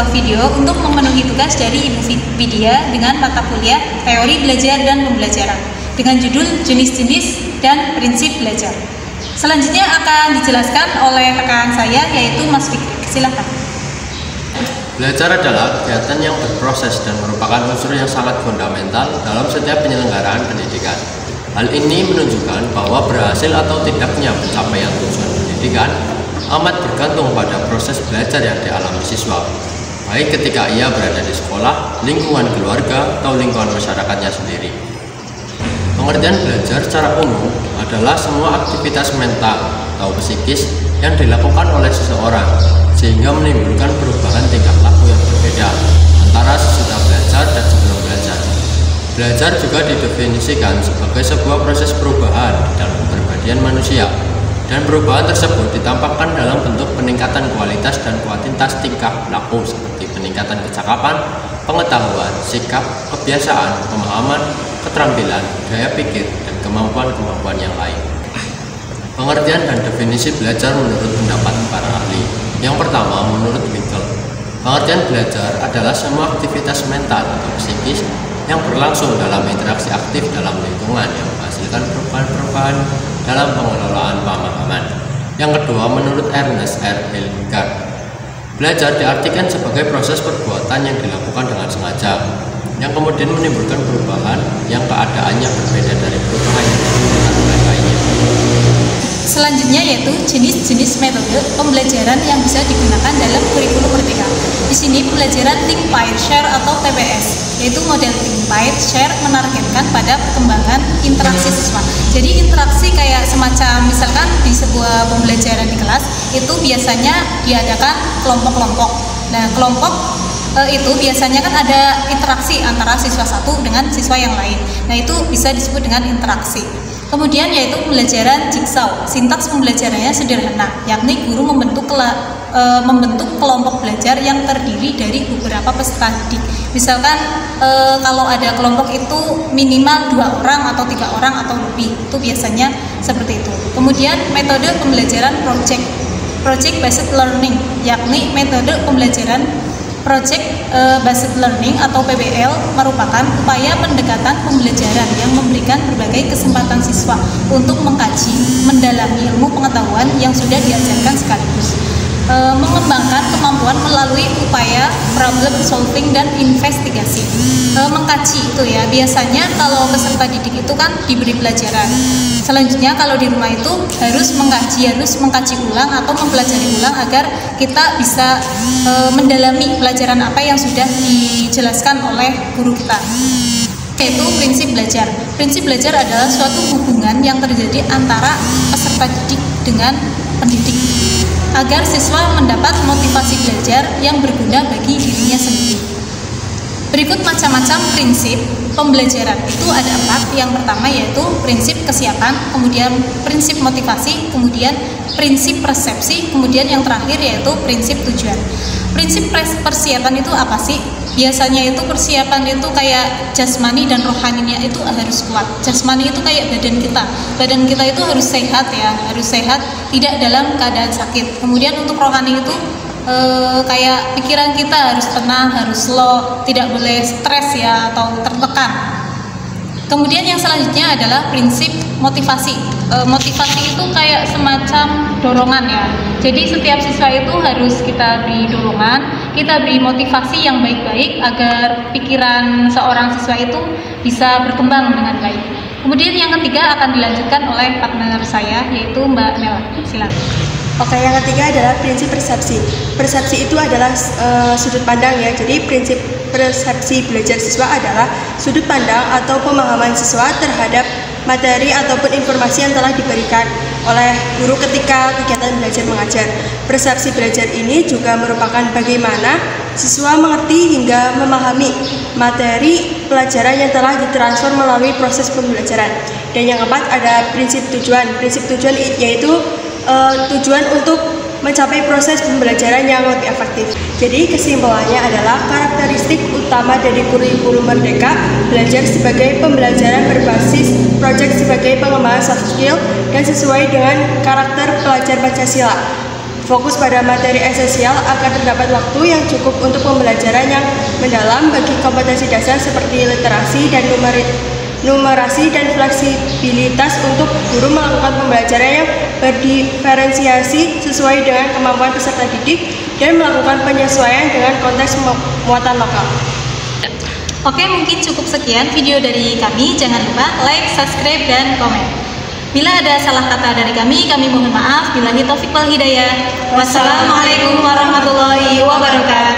sebuah video untuk memenuhi tugas dari Ibu Widya dengan mata kuliah Teori Belajar dan Pembelajaran dengan judul Jenis-jenis dan Prinsip Belajar. Selanjutnya akan dijelaskan oleh rekan saya yaitu Mas Fikri. Silakan. Belajar adalah kegiatan yang berproses dan merupakan unsur yang sangat fundamental dalam setiap penyelenggaraan pendidikan. Hal ini menunjukkan bahwa berhasil atau tidaknya pencapaian tujuan pendidikan amat bergantung pada proses belajar yang dialami siswa, baik ketika ia berada di sekolah, lingkungan keluarga, atau lingkungan masyarakatnya sendiri. Pengertian belajar secara umum adalah semua aktivitas mental atau psikis yang dilakukan oleh seseorang sehingga menimbulkan perubahan tingkah laku yang berbeda antara sesudah belajar dan sebelum belajar. Belajar juga didefinisikan sebagai sebuah proses perubahan di dalam kepribadian manusia, dan perubahan tersebut ditampakkan dalam bentuk peningkatan kualitas dan kuantitas tingkah laku seperti peningkatan kecakapan, pengetahuan, sikap, kebiasaan, pemahaman, keterampilan, daya pikir, dan kemampuan-kemampuan yang lain. Pengertian dan definisi belajar menurut pendapat para ahli. Yang pertama, menurut Winkle, pengertian belajar adalah semua aktivitas mental atau psikis yang berlangsung dalam interaksi aktif dalam lingkungan yang menghasilkan perubahan-perubahan dalam pengelolaan pemahaman. Yang kedua, menurut Ernest R. Hillingard, belajar diartikan sebagai proses perbuatan yang dilakukan dengan sengaja, yang kemudian menimbulkan perubahan yang keadaannya berbeda dari perubahan yang dilakukan oleh lainnya. Selanjutnya yaitu jenis-jenis metode pembelajaran yang bisa digunakan dalam kurikulum Merdeka. Di sini pembelajaran Think, Pair, Share atau TPS, yaitu model Think, Pair, Share menargetkan pada perkembangan interaksi siswa. Jadi interaksi kayak semacam misalkan di sebuah pembelajaran di kelas itu biasanya diadakan kelompok-kelompok. Nah, kelompok itu biasanya kan ada interaksi antara siswa satu dengan siswa yang lain. Nah, itu bisa disebut dengan interaksi. Kemudian yaitu pembelajaran jigsaw. Sintaks pembelajarannya sederhana, yakni guru membentuk kelompok belajar yang terdiri dari beberapa peserta didik. Misalkan kalau ada kelompok itu minimal 2 orang atau 3 orang atau lebih, itu biasanya seperti itu. Kemudian metode pembelajaran project based learning, yakni metode pembelajaran Project Based Learning atau PBL merupakan upaya pendekatan pembelajaran yang memberikan berbagai kesempatan siswa untuk mengkaji, mendalami ilmu pengetahuan yang sudah diajarkan sekaligus mengembangkan kemampuan melalui upaya problem solving dan investigasi. Mengkaji itu ya, biasanya kalau peserta didik itu kan diberi pelajaran. Selanjutnya kalau di rumah itu harus mengkaji ulang atau mempelajari ulang agar kita bisa mendalami pelajaran apa yang sudah dijelaskan oleh guru kita. Yaitu prinsip belajar. Prinsip belajar adalah suatu hubungan yang terjadi antara peserta didik dengan pendidik agar siswa mendapat motivasi belajar yang berguna bagi dirinya sendiri. Berikut macam-macam prinsip pembelajaran. Itu ada 4. Yang pertama yaitu prinsip kesiapan, kemudian prinsip motivasi, kemudian prinsip persepsi, kemudian yang terakhir yaitu prinsip tujuan. Prinsip persiapan itu apa sih? Biasanya itu persiapan itu kayak jasmani dan rohaninya itu harus kuat. Jasmani itu kayak badan kita. Badan kita itu harus sehat ya, harus sehat, tidak dalam keadaan sakit. Kemudian untuk rohani itu kayak pikiran kita harus tenang, harus slow, tidak boleh stres ya atau tertekan. Kemudian yang selanjutnya adalah prinsip motivasi. Motivasi itu kayak semacam dorongan ya. Jadi setiap siswa itu harus kita beri dorongan, kita beri motivasi yang baik-baik agar pikiran seorang siswa itu bisa berkembang dengan baik. Kemudian yang ketiga akan dilanjutkan oleh partner saya yaitu Mbak Nela. Silakan. Oke, yang ketiga adalah prinsip persepsi. Persepsi itu adalah sudut pandang ya. Jadi prinsip persepsi belajar siswa adalah sudut pandang atau pemahaman siswa terhadap materi ataupun informasi yang telah diberikan oleh guru ketika kegiatan belajar mengajar. Persepsi belajar ini juga merupakan bagaimana siswa mengerti hingga memahami materi pelajaran yang telah ditransfer melalui proses pembelajaran. Dan yang keempat ada prinsip tujuan. Prinsip tujuan yaitu tujuan untuk mencapai proses pembelajaran yang lebih efektif. Jadi kesimpulannya adalah karakteristik utama dari kurikulum Merdeka: belajar sebagai pembelajaran berbasis project sebagai pengembangan soft skill dan sesuai dengan karakter pelajar Pancasila. Fokus pada materi esensial agar terdapat waktu yang cukup untuk pembelajaran yang mendalam bagi kompetensi dasar seperti literasi dan numerasi dan fleksibilitas untuk guru melakukan pembelajaran yang berdiferensiasi sesuai dengan kemampuan peserta didik dan melakukan penyesuaian dengan konteks muatan lokal. Oke, mungkin cukup sekian video dari kami. Jangan lupa like, subscribe, dan komen. Bila ada salah kata dari kami mohon maaf. Billahi taufiq wal hidayah. Wassalamualaikum warahmatullahi wabarakatuh.